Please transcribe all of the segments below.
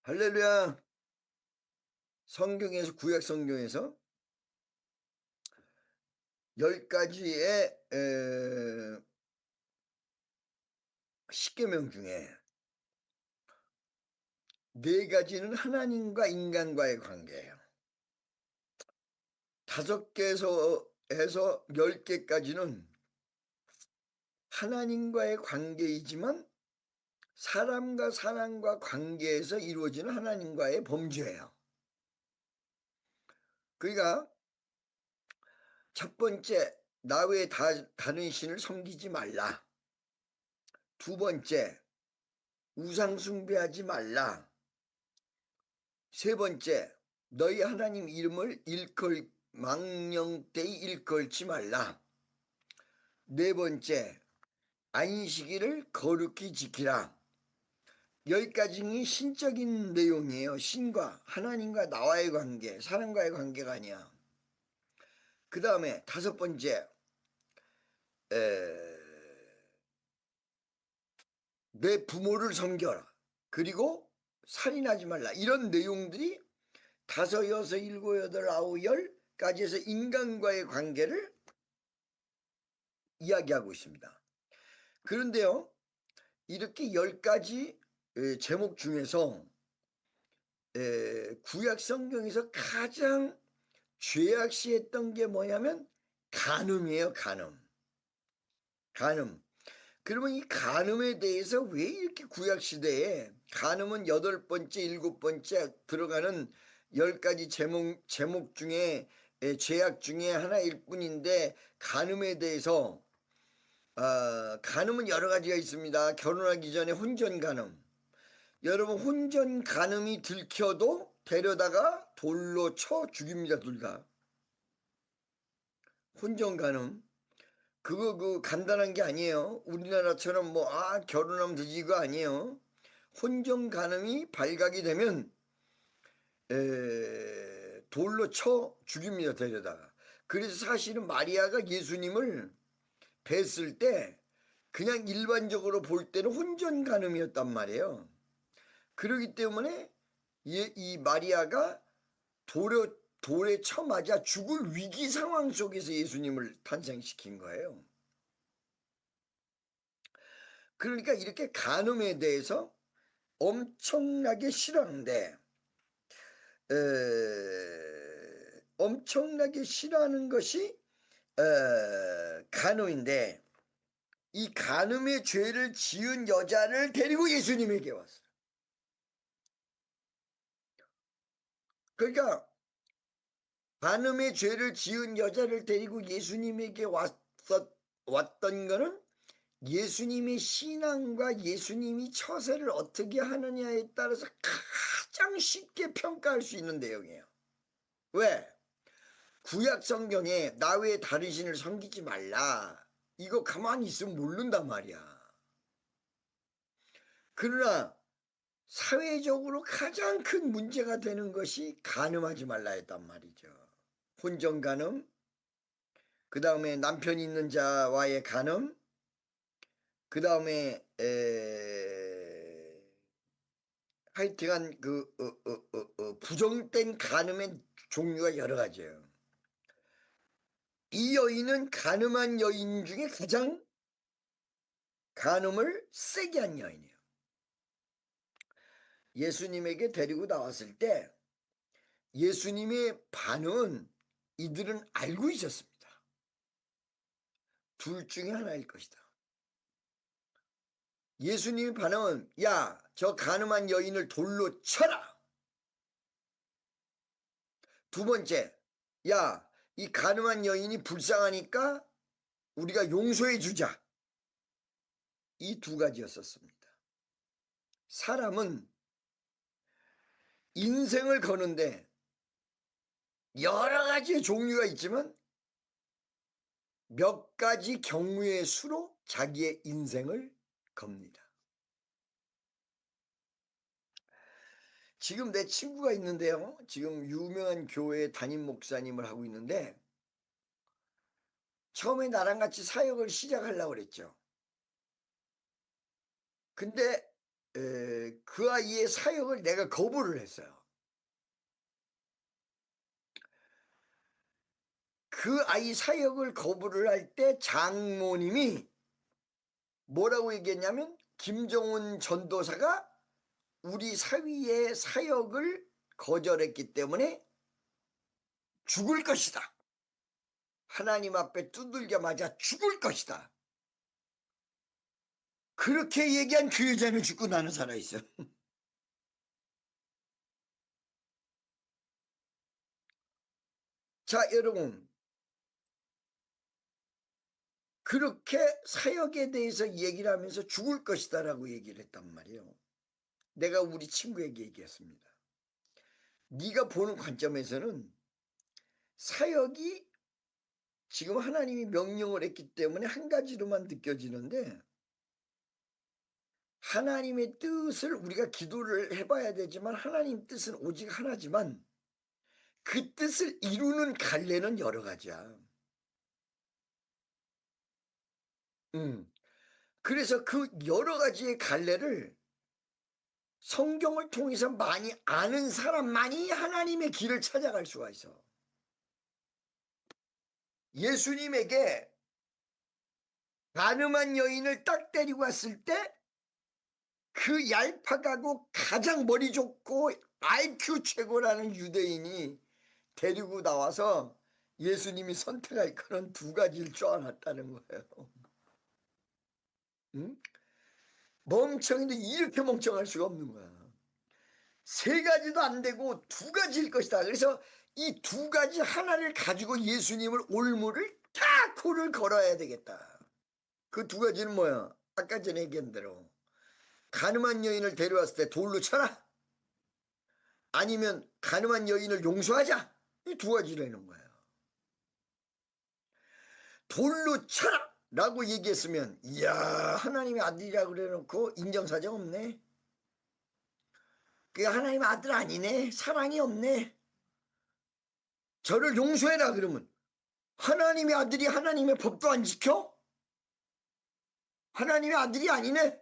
할렐루야. 성경에서 구약 성경에서 10가지의 십계명 중에 4가지는 하나님과 인간과의 관계예요. 5개에서 해서 10개까지는 하나님과의 관계이지만 사람과 사람과 관계에서 이루어지는 하나님과의 범죄예요. 그러니까 첫 번째, 나 외에 다른 신을 섬기지 말라. 두 번째, 우상 숭배하지 말라. 세 번째, 너희 하나님 이름을 망령되이 일컬지 말라. 네 번째, 안식일을 거룩히 지키라. 여기까지는 신적인 내용이에요. 신과 하나님과 나와의 관계, 사람과의 관계가 아니야. 그 다음에 5번째, 내 부모를 섬겨라. 그리고 살인하지 말라. 이런 내용들이 5, 6, 7, 8, 9, 10까지 해서 인간과의 관계를 이야기하고 있습니다. 그런데요, 이렇게 10가지 제목 중에서 구약 성경에서 가장 죄악시했던 게 뭐냐면 간음이에요. 간음. 그러면 이 간음에 대해서 왜 이렇게 구약 시대에 간음은 8번째, 7번째 들어가는 10가지 제목 중에 죄악 중에 하나일 뿐인데 간음에 대해서 간음은 여러 가지가 있습니다. 결혼하기 전에 혼전 간음. 여러분 혼전 간음이 들켜도 데려다가 돌로 쳐 죽입니다. 둘 다. 혼전 간음. 그거 간단한 게 아니에요. 우리나라처럼 결혼하면 되지 이거 아니에요. 혼전 간음이 발각이 되면 돌로 쳐 죽입니다. 데려다가. 그래서 사실은 마리아가 예수님을 뵀을 때 그냥 일반적으로 볼 때는 혼전 간음이었단 말이에요. 그러기 때문에 이 마리아가 돌에 쳐맞아 죽을 위기 상황 속에서 예수님을 탄생시킨 거예요. 그러니까 이렇게 간음에 대해서 엄청나게 싫어하는데 엄청나게 싫어하는 것이 간음인데 이 간음의 죄를 지은 여자를 데리고 예수님에게 왔어요. 그러니까 간음의 죄를 지은 여자를 데리고 예수님에게 왔던 거는 예수님의 신앙과 예수님이 처세를 어떻게 하느냐에 따라서 가장 쉽게 평가할 수 있는 내용이에요. 왜? 구약 성경에 나 외에 다른 신을 섬기지 말라. 이거 가만히 있으면 모른단 말이야. 그러나 사회적으로 가장 큰 문제가 되는 것이 간음하지 말라 했단 말이죠. 혼전 간음, 그 다음에 남편이 있는 자와의 간음, 그 다음에 하여튼간 부정된 간음의 종류가 여러 가지예요. 이 여인은 간음한 여인 중에 가장 간음을 세게 한 여인이에요. 예수님에게 데리고 나왔을 때 예수님의 반응은 이들은 알고 있었습니다. 둘 중에 하나일 것이다. 예수님의 반응은 야, 저 간음한 여인을 돌로 쳐라. 두 번째, 야, 이 간음한 여인이 불쌍하니까 우리가 용서해 주자. 이 2가지였었습니다. 사람은 인생을 거는데 여러 가지의 종류가 있지만 몇 가지 경우의 수로 자기의 인생을 겁니다. 지금 내 친구가 있는데요. 지금 유명한 교회 담임 목사님을 하고 있는데 처음에 나랑 같이 사역을 시작하려고 그랬죠. 근데 그 아이의 사역을 내가 거부를 했어요. 그 아이 사역을 거부를 할 때 장모님이 뭐라고 얘기했냐면 김정은 전도사가 우리 사위의 사역을 거절했기 때문에 죽을 것이다. 하나님 앞에 두들겨 맞아 죽을 것이다. 그렇게 얘기한 그 여자는 죽고 나는 살아있어. 자, 여러분. 그렇게 사역에 대해서 얘기를 하면서 죽을 것이다 라고 얘기를 했단 말이에요. 내가 우리 친구에게 얘기했습니다. 네가 보는 관점에서는 사역이 지금 하나님이 명령을 했기 때문에 한 가지로만 느껴지는데 하나님의 뜻을 우리가 기도를 해봐야 되지만 하나님 뜻은 오직 하나지만 그 뜻을 이루는 갈래는 여러 가지야. 그래서 그 여러 가지의 갈래를 성경을 통해서 많이 아는 사람만이 하나님의 길을 찾아갈 수가 있어. 예수님에게 가늠한 여인을 딱 데리고 왔을 때 그 얄팍하고 가장 머리 좋고 IQ 최고라는 유대인이 데리고 나와서 예수님이 선택할 그런 두 가지를 쪼아놨다는 거예요. 응? 멍청인데 이렇게 멍청할 수가 없는 거야. 세 가지도 안 되고 두 가지일 것이다. 그래서 이 두 가지 하나를 가지고 예수님을 올무를 다 코를 걸어야 되겠다. 그 두 가지는 뭐야? 아까 전에 얘기한 대로 가늠한 여인을 데려왔을 때 돌로 쳐라. 아니면 가늠한 여인을 용서하자. 이 두 가지를 해놓은 거예요. 돌로 쳐라! 라고 얘기했으면 이야 하나님의 아들이라고 그래놓고 인정사정 없네. 그게 하나님의 아들 아니네. 사랑이 없네. 저를 용서해라 그러면 하나님의 아들이 하나님의 법도 안 지켜? 하나님의 아들이 아니네.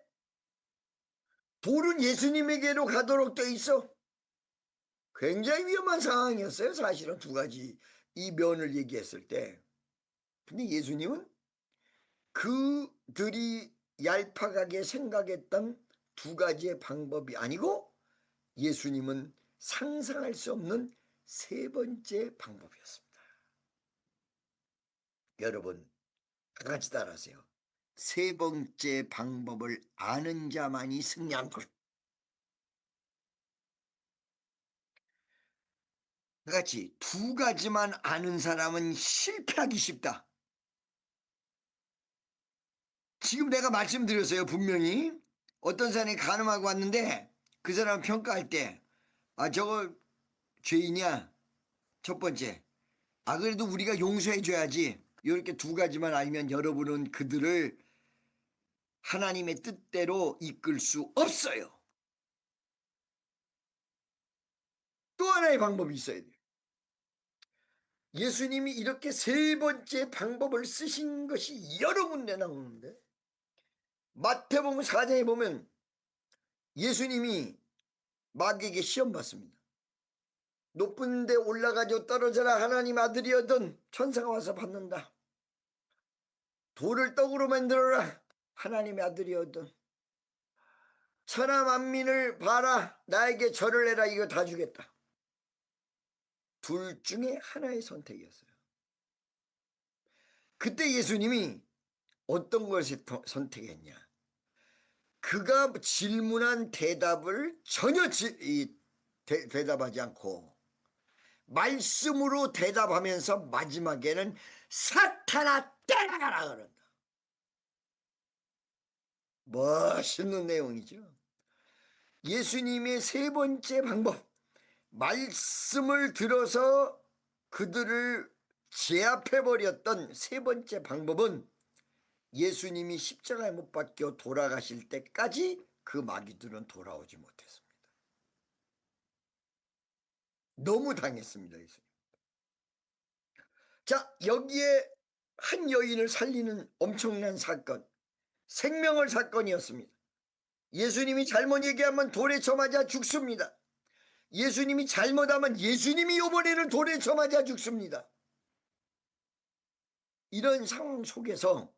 돌은 예수님에게로 가도록 돼 있어. 굉장히 위험한 상황이었어요. 사실은 두 가지 이 면을 얘기했을 때. 근데 예수님은 그들이 얄팍하게 생각했던 두 가지의 방법이 아니고 예수님은 상상할 수 없는 세 번째 방법이었습니다. 여러분 다 같이 따라하세요. 세 번째 방법을 아는 자만이 승리하는 것. 다 같이 두 가지만 아는 사람은 실패하기 쉽다. 지금 내가 말씀드렸어요. 분명히 어떤 사람이 간음하고 왔는데 그 사람 평가할 때 아 저거 죄인이야. 첫 번째. 아 그래도 우리가 용서해 줘야지. 이렇게 두 가지만 알면 여러분은 그들을 하나님의 뜻대로 이끌 수 없어요. 또 하나의 방법이 있어야 돼요. 예수님이 이렇게 세 번째 방법을 쓰신 것이 여러 군데 나오는데 마태복음 4장에 보면 예수님이 마귀에게 시험 받습니다. 높은 데 올라가져 떨어져라 하나님 아들이여든 천사가 와서 받는다. 돌을 떡으로 만들어라 하나님의 아들이여든 천하 만민을 봐라 나에게 절을 해라 이거 다 주겠다. 둘 중에 하나의 선택이었어요. 그때 예수님이 어떤 것을 선택했냐. 그가 질문한 대답을 전혀 대답하지 않고 말씀으로 대답하면서 마지막에는 사탄아 떠나가라 그런다. 멋있는 내용이죠. 예수님의 세 번째 방법 말씀을 들어서 그들을 제압해버렸던 세 번째 방법은 예수님이 십자가에 못 박혀 돌아가실 때까지 그 마귀들은 돌아오지 못했습니다. 너무 당했습니다. 예수님. 자 여기에 한 여인을 살리는 엄청난 사건 생명을 사건이었습니다. 예수님이 잘못 얘기하면 돌에 쳐맞아 죽습니다. 예수님이 잘못하면 예수님이 이번에는 돌에 쳐맞아 죽습니다. 이런 상황 속에서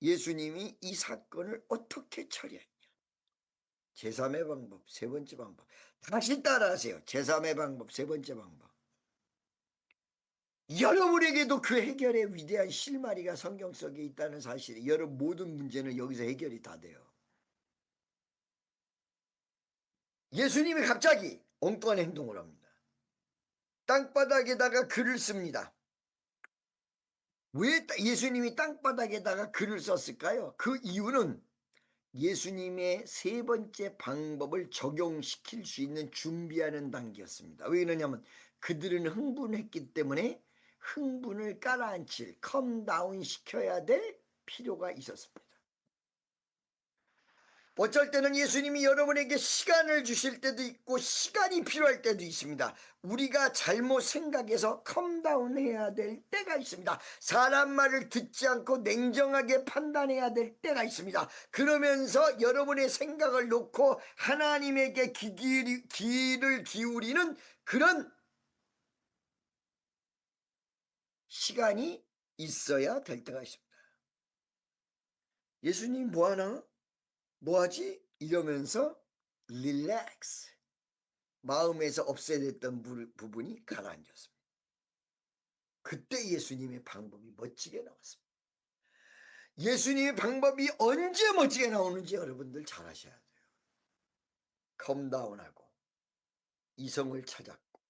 예수님이 이 사건을 어떻게 처리했냐. 제3의 방법, 세 번째 방법. 다시 따라하세요. 제3의 방법, 세 번째 방법. 여러분에게도 그 해결의 위대한 실마리가 성경 속에 있다는 사실이, 여러분 모든 문제는 여기서 해결이 다 돼요. 예수님이 갑자기 엉뚱한 행동을 합니다. 땅바닥에다가 글을 씁니다. 왜 예수님이 땅바닥에다가 글을 썼을까요? 그 이유는 예수님의 세 번째 방법을 적용시킬 수 있는 준비하는 단계였습니다. 왜 그러냐면 그들은 흥분했기 때문에 흥분을 가라앉힐, 컴다운 시켜야 될 필요가 있었습니다. 어쩔 때는 예수님이 여러분에게 시간을 주실 때도 있고 시간이 필요할 때도 있습니다. 우리가 잘못 생각해서 컴다운해야 될 때가 있습니다. 사람 말을 듣지 않고 냉정하게 판단해야 될 때가 있습니다. 그러면서 여러분의 생각을 놓고 하나님에게 귀를 기울이는 그런 시간이 있어야 될 때가 있습니다. 예수님 뭐하나? 뭐하지? 이러면서 릴렉스, 마음에서 없애냈던 부분이 가라앉았습니다. 그때 예수님의 방법이 멋지게 나왔습니다. 예수님의 방법이 언제 멋지게 나오는지 여러분들 잘 아셔야 돼요. 컴다운하고 이성을 찾았고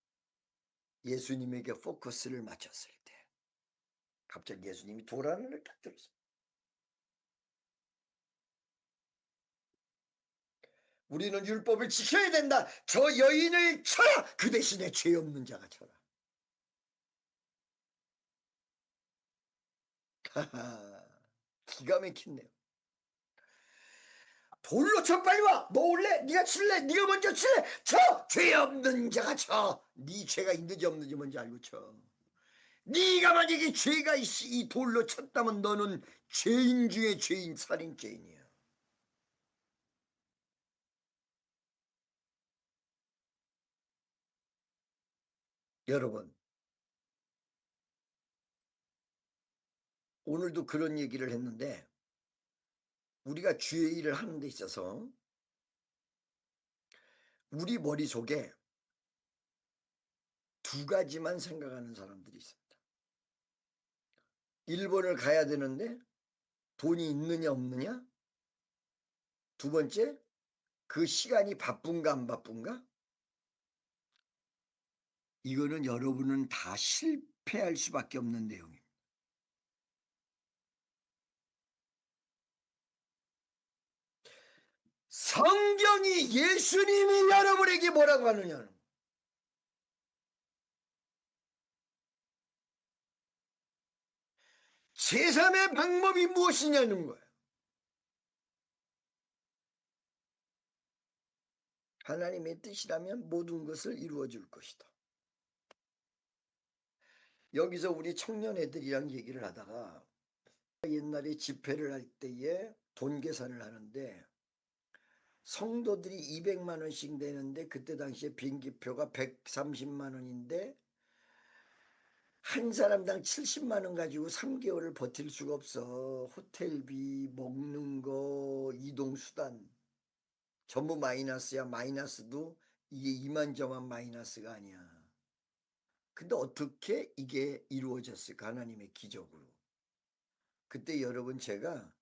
예수님에게 포커스를 맞췄을 때 갑자기 예수님이 도란을 딱 들었습니다. 우리는 율법을 지켜야 된다. 저 여인을 쳐라. 그 대신에 죄 없는 자가 쳐라. 기가 막히네요. 돌로 쳐. 빨리 와. 너 올래? 네가 칠래? 네가 먼저 칠래? 쳐. 죄 없는 자가 쳐. 네 죄가 있는지 없는지 먼저 알고 쳐. 네가 만약에 죄가 이 돌로 쳤다면 너는 죄인 중에 죄인, 살인죄인이야. 여러분, 오늘도 그런 얘기를 했는데 우리가 주의 일을 하는 데 있어서 우리 머릿속에 두 가지만 생각하는 사람들이 있습니다. 일본을 가야 되는데 돈이 있느냐 없느냐? 두 번째, 그 시간이 바쁜가 안 바쁜가? 이거는 여러분은 다 실패할 수밖에 없는 내용입니다. 성경이 예수님이 여러분에게 뭐라고 하느냐는 제3의 방법이 무엇이냐는 거예요. 하나님의 뜻이라면 모든 것을 이루어 줄 것이다. 여기서 우리 청년 애들이랑 얘기를 하다가 옛날에 집회를 할 때에 돈 계산을 하는데 성도들이 200만 원씩 내는데 그때 당시에 비행기표가 130만 원인데 한 사람당 70만 원 가지고 3개월을 버틸 수가 없어. 호텔비, 먹는 거, 이동수단 전부 마이너스야. 마이너스도 이게 이만저만 마이너스가 아니야. 근데 어떻게 이게 이루어졌을까? 하나님의 기적으로. 그때 여러분 제가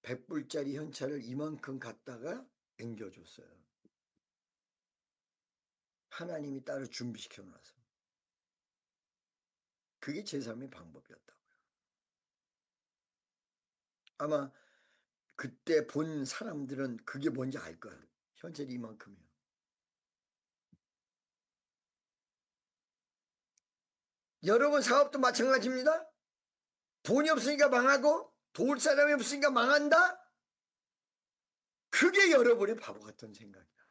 100불짜리 현찰을 이만큼 갖다가 앵겨줬어요. 하나님이 따로 준비시켜 놔서. 그게 제3의 방법이었다고요. 아마 그때 본 사람들은 그게 뭔지 알 거예요. 현찰이 이만큼이요. 여러분 사업도 마찬가지입니다. 돈이 없으니까 망하고 도울 사람이 없으니까 망한다? 그게 여러분의 바보 같은 생각이야.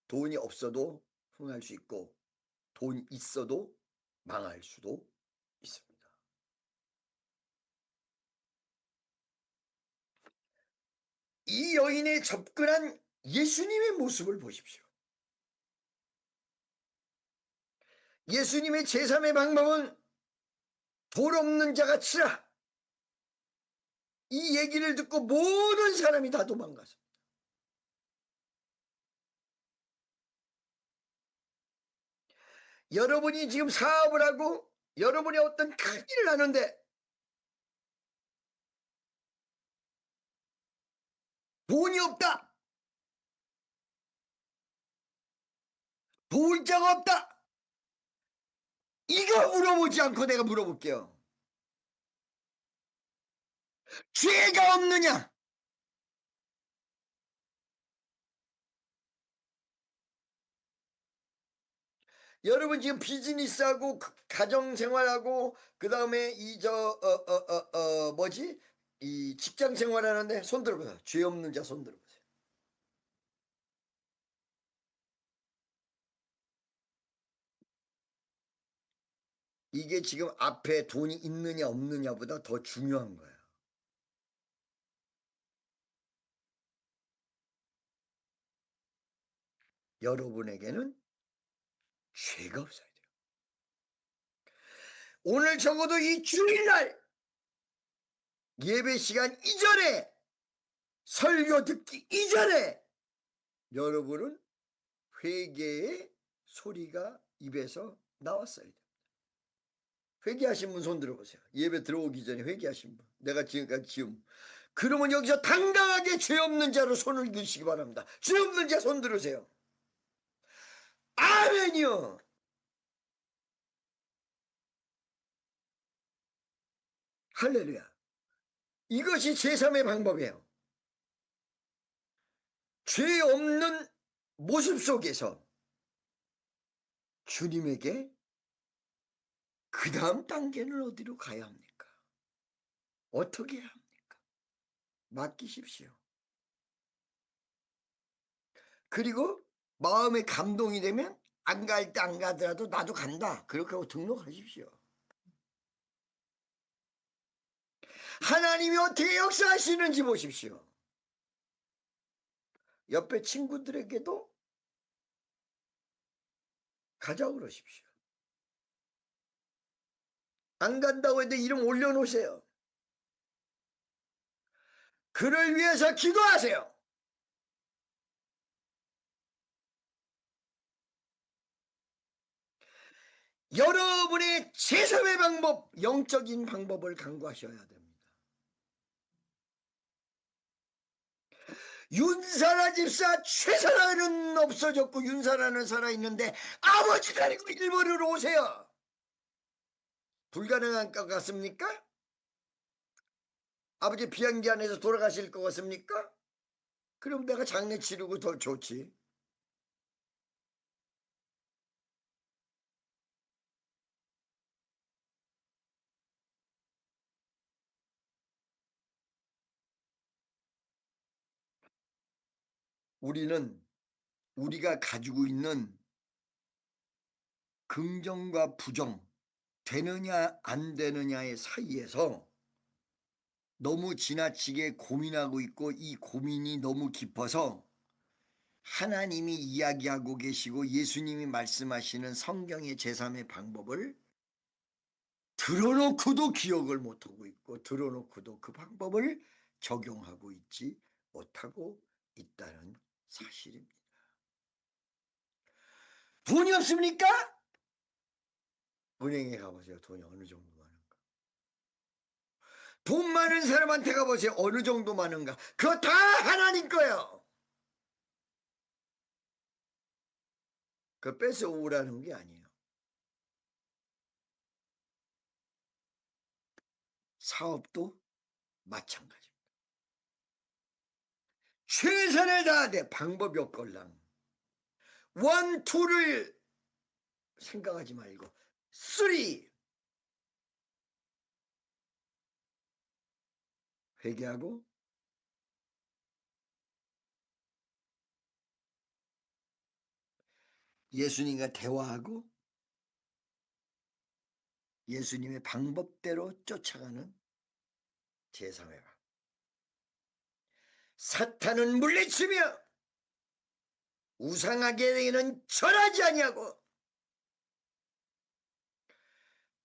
돈이 없어도 흥할 수 있고 돈 있어도 망할 수도 있습니다. 이 여인에 접근한 예수님의 모습을 보십시오. 예수님의 제3의 방법은 돌 없는 자가 치라. 이 얘기를 듣고 모든 사람이 다 도망갔어. 여러분이 지금 사업을 하고 여러분이 어떤 큰 일을 하는데 돈이 없다. 도울 자가 없다. 이거 물어보지 않고 내가 물어볼게요. 죄가 없느냐? 여러분 지금 비즈니스하고 가정생활하고 그 다음에 뭐지? 이 직장생활하는데 손 들어보세요. 죄 없는 자 손 들어보세요. 이게 지금 앞에 돈이 있느냐 없느냐보다 더 중요한 거예요. 여러분에게는 죄가 없어야 돼요. 오늘 적어도 이 주일날 예배 시간 이전에 설교 듣기 이전에 여러분은 회개의 소리가 입에서 나왔어야 돼요. 회개하신 분 손 들어보세요. 예배 들어오기 전에 회개하신 분. 내가 지금까지 지금. 그러면 여기서 당당하게 죄 없는 자로 손을 드시기 바랍니다. 죄 없는 자 손 들으세요. 아멘이요. 할렐루야. 이것이 제3의 방법이에요. 죄 없는 모습 속에서 주님에게 그 다음 단계는 어디로 가야 합니까? 어떻게 해야 합니까? 맡기십시오. 그리고 마음에 감동이 되면 안 갈 때 안 가더라도 나도 간다. 그렇게 하고 등록하십시오. 하나님이 어떻게 역사하시는지 보십시오. 옆에 친구들에게도 가자고 그러십시오. 안 간다고 해도 이름 올려놓으세요. 그를 위해서 기도하세요. 여러분의 제3의 방법, 영적인 방법을 강구하셔야 됩니다. 윤사라 집사 최사라는 없어졌고 윤사라는 살아있는데 아버지 데리고 일본으로 오세요. 불가능한 것 같습니까? 아버지 비행기 안에서 돌아가실 것 같습니까? 그럼 내가 장례 치르고 더 좋지. 우리는 우리가 가지고 있는 긍정과 부정, 되느냐 안 되느냐의 사이에서 너무 지나치게 고민하고 있고 이 고민이 너무 깊어서 하나님이 이야기하고 계시고 예수님이 말씀하시는 성경의 제3의 방법을 들어놓고도 기억을 못하고 있고 들어놓고도 그 방법을 적용하고 있지 못하고 있다는 사실입니다. 돈이 없습니까? 은행에 가보세요. 돈이 어느 정도 많은가. 돈 많은 사람한테 가보세요. 어느 정도 많은가. 그거 다 하나님 거예요. 그거 뺏어오라는 게 아니에요. 사업도 마찬가지입니다. 최선을 다하되 방법이 없걸랑. 원, 투를 생각하지 말고 쓰리 회개하고 예수님과 대화하고 예수님의 방법대로 쫓아가는 제3의 방. 사탄은 물리치며 우상하게는 절하지 아니하고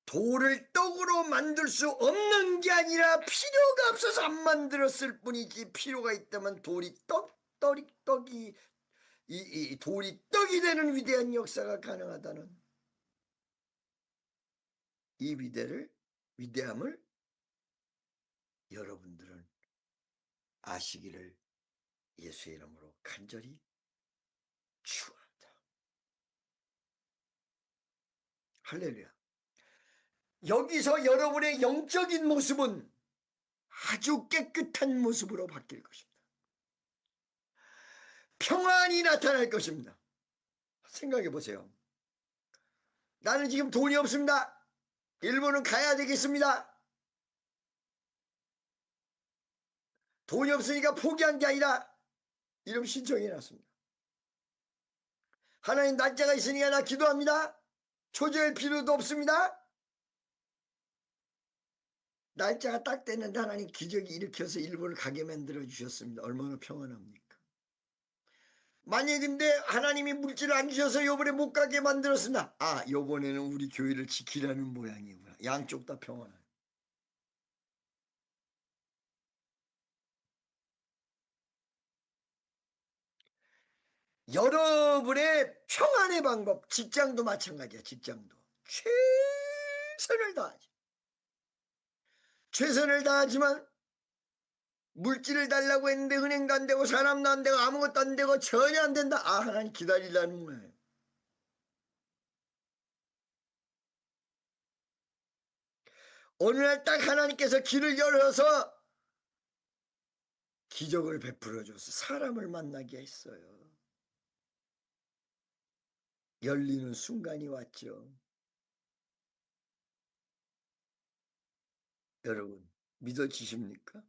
돌을 떡으로 만들 수 없는 게 아니라 필요가 없어서 안 만들었을 뿐이지, 필요가 있다면 돌이 떡이 돌이 떡이 되는 위대한 역사가 가능하다는 이 위대함을 여러분들은 아시기를 예수의 이름으로 간절히 축원합니다. 할렐루야. 여기서 여러분의 영적인 모습은 아주 깨끗한 모습으로 바뀔 것입니다. 평안이 나타날 것입니다. 생각해 보세요. 나는 지금 돈이 없습니다. 일본은 가야 되겠습니다. 돈이 없으니까 포기한 게 아니라 이름 신청해 놨습니다. 하나님, 날짜가 있으니까 나 기도합니다. 초조할 필요도 없습니다. 날짜가 딱 됐는데 하나님 기적이 일으켜서 일본을 가게 만들어 주셨습니다. 얼마나 평안합니까? 만약에 근데 하나님이 물질을 안 주셔서 요번에 못 가게 만들었습니다. 아, 요번에는 우리 교회를 지키라는 모양이구나. 양쪽 다 평안해요. 여러분의 평안의 방법, 직장도 마찬가지야. 직장도 최선을 다하지. 최선을 다하지만 물질을 달라고 했는데 은행도 안 되고 사람도 안 되고 아무것도 안 되고 전혀 안 된다. 아, 하나님 기다리라는 거예요. 어느 날 딱 하나님께서 길을 열어서 기적을 베풀어줘서 사람을 만나게 했어요. 열리는 순간이 왔죠. 여러분, 믿어지십니까?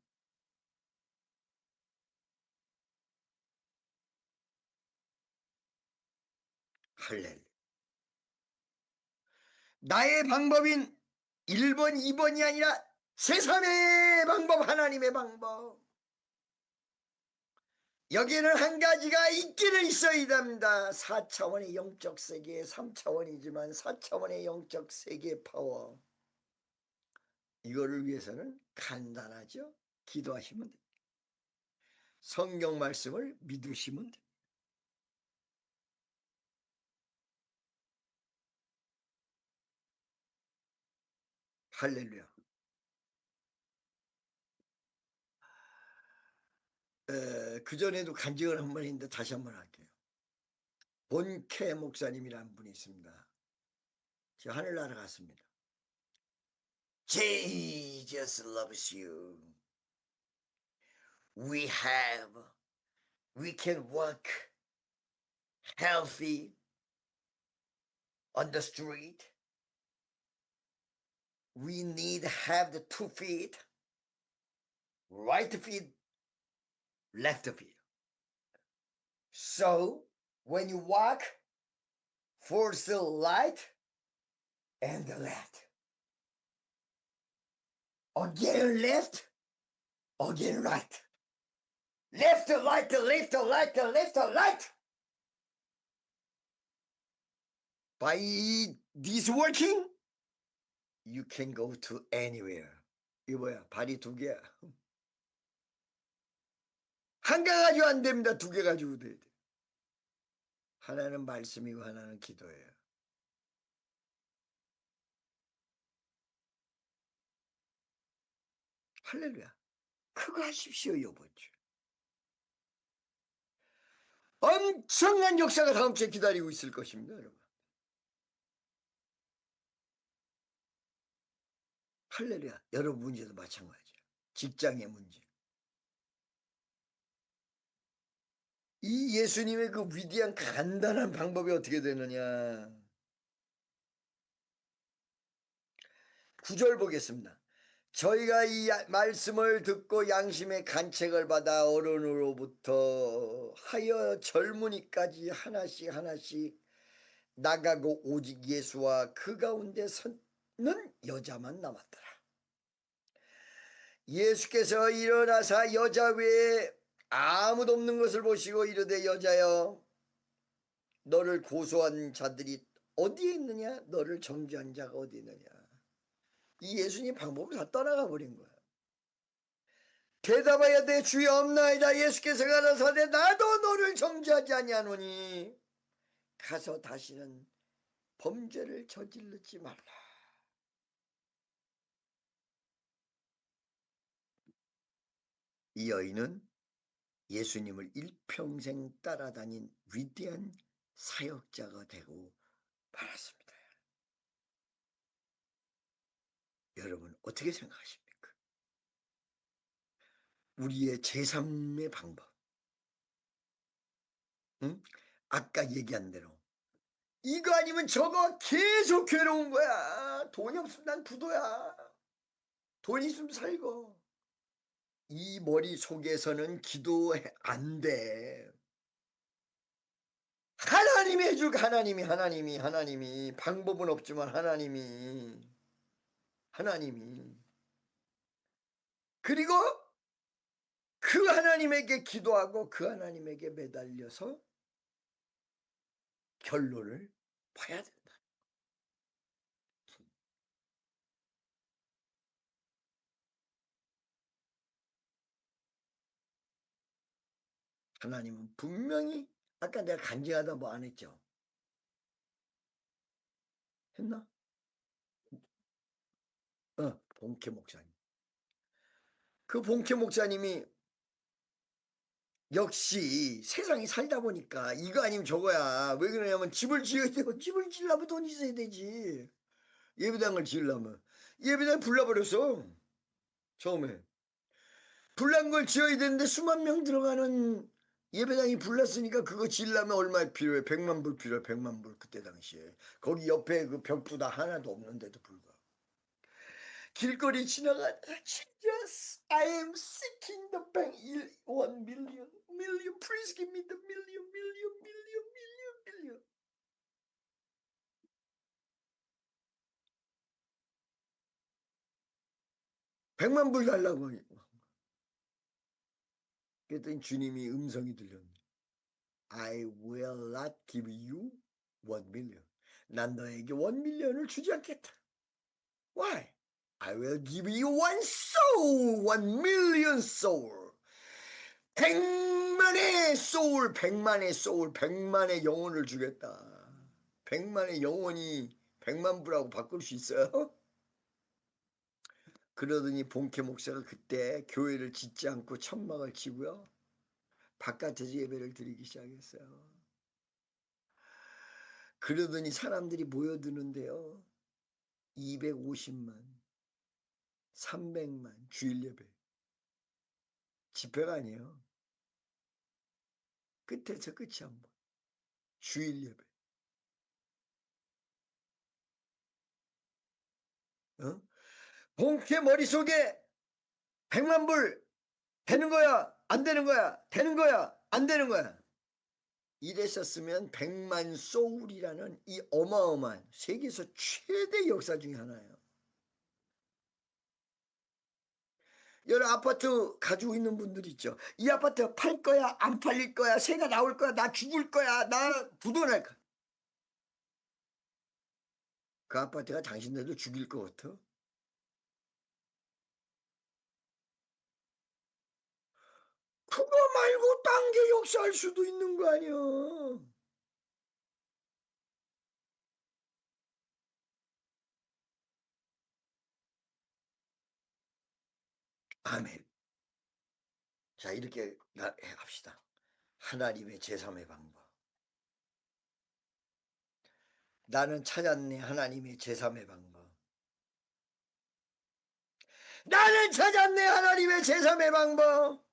할렐루야. 나의 방법인 1번, 2번이 아니라 제3의 방법, 하나님의 방법. 여기에는 한 가지가 있기는 있어야 합니다. 4차원의 영적 세계, 3차원이지만 4차원의 영적 세계의 파워. 이거를 위해서는 간단하죠. 기도하시면 됩니다. 성경 말씀을 믿으시면 됩니다. 할렐루야. 그전에도 간증을 한 번 했는데 다시 한 번 할게요. 본캐 목사님이라는 분이 있습니다. 저 하늘나라 갔습니다. Jesus loves you. We can walk healthy on the street. We need to have the 2 feet, right feet, left feet. So when you walk, force the light and the left. Again left, again right. Left, right, left, right, left, right. By this working, you can go to anywhere. 이거 뭐야? 발이 2개야. 한 개 가지고 안 됩니다. 2개 가지고 돼야 돼. 하나는 말씀이고 하나는 기도예요. 할렐루야. 그거 하십시오, 여보죠. 엄청난 역사가 다음 주에 기다리고 있을 것입니다, 여러분. 할렐루야. 여러분 문제도 마찬가지예요. 직장의 문제. 이 예수님의 그 위대한 간단한 방법이 어떻게 되느냐. 9절 보겠습니다. 저희가 이 말씀을 듣고 양심의 간책을 받아 어른으로부터 하여 젊은이까지 하나씩 나가고 오직 예수와 그 가운데 서는 여자만 남았더라. 예수께서 일어나사 여자 외에 아무도 없는 것을 보시고 이르되 여자여 너를 고소한 자들이 어디에 있느냐? 너를 정죄한 자가 어디 있느냐? 이 예수님 방법을 다 떠나가 버린 거야. 대답하여 내 주여 없나이다. 예수께서 가라사대 나도 너를 정죄하지 아니하노니 가서 다시는 범죄를 저지르지 말라. 이 여인은 예수님을 일평생 따라다닌 위대한 사역자가 되고 말았습니다. 여러분 어떻게 생각하십니까? 우리의 제3의 방법, 응? 아까 얘기한 대로 이거 아니면 저거 계속 괴로운 거야. 돈이 없으면 난 부도야. 돈 있으면 살고. 이 머릿속에서는 기도 안 돼. 하나님이 해줄 하나님이 방법은 없지만 하나님이 그리고 그 하나님에게 기도하고 그 하나님에게 매달려서 결론을 봐야 된다. 하나님은 분명히 아까 내가 간증하다 뭐 안 했죠? 했나? 본캐 목사님. 그 본캐 목사님이 역시 세상이 살다 보니까 이거 아니면 저거야. 왜 그러냐면 집을 지어야 되고 집을 지으려면 돈이 있어야 되지. 예배당을 지으려면. 예배당 불나버렸어. 처음에. 불난 걸 지어야 되는데 수만 명 들어가는 예배당이 불났으니까 그거 지으려면 얼마 필요해? 100만 불 필요해. 100만 불 그때 당시에. 거기 옆에 그 벽두다 하나도 없는데도 불구하고. 길거리 지나가다가 Jesus, I am seeking the bank 1 million, please give me the million. 100만 불 달라고. 그랬더니 주님이 음성이 들렸네. I will not give you 1 million. 난 너에게 1 million을 주지 않겠다. Why? I will give you one soul, 1 million soul. 100만의 소울, 100만의 영혼을 주겠다. 100만의 영혼이 100만 불하고 바꿀 수 있어요? 그러더니 본캐 목사가 그때 교회를 짓지 않고 천막을 치고요. 바깥에서 예배를 드리기 시작했어요. 그러더니 사람들이 모여드는데요. 250만, 300만 주일 예배. 집회가 아니에요. 끝에서 끝이 한 번. 주일 예배. 본캐 머릿속에 100만 불 되는 거야 안 되는 거야 되는 거야 안 되는 거야 이랬었으면 100만 소울이라는 이 어마어마한 세계에서 최대 역사 중에 하나예요. 여러 아파트 가지고 있는 분들 있죠. 이 아파트 팔 거야 안 팔릴 거야 새가 나올 거야 나 죽을 거야 나 부도날 거야. 그 아파트가 당신들도 죽일 것 같아? 그거 말고 딴 게 역사할 수도 있는 거 아니야. 아멘. 자 이렇게 합시다. 하나님의 제3의 방법. 나는 찾았네 하나님의 제3의 방법. 나는 찾았네 하나님의 제3의 방법.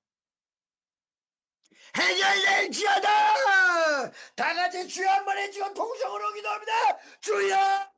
해결될지어다. 다 같이 주여 한번 해주고 통성으로 기도합니다. 주여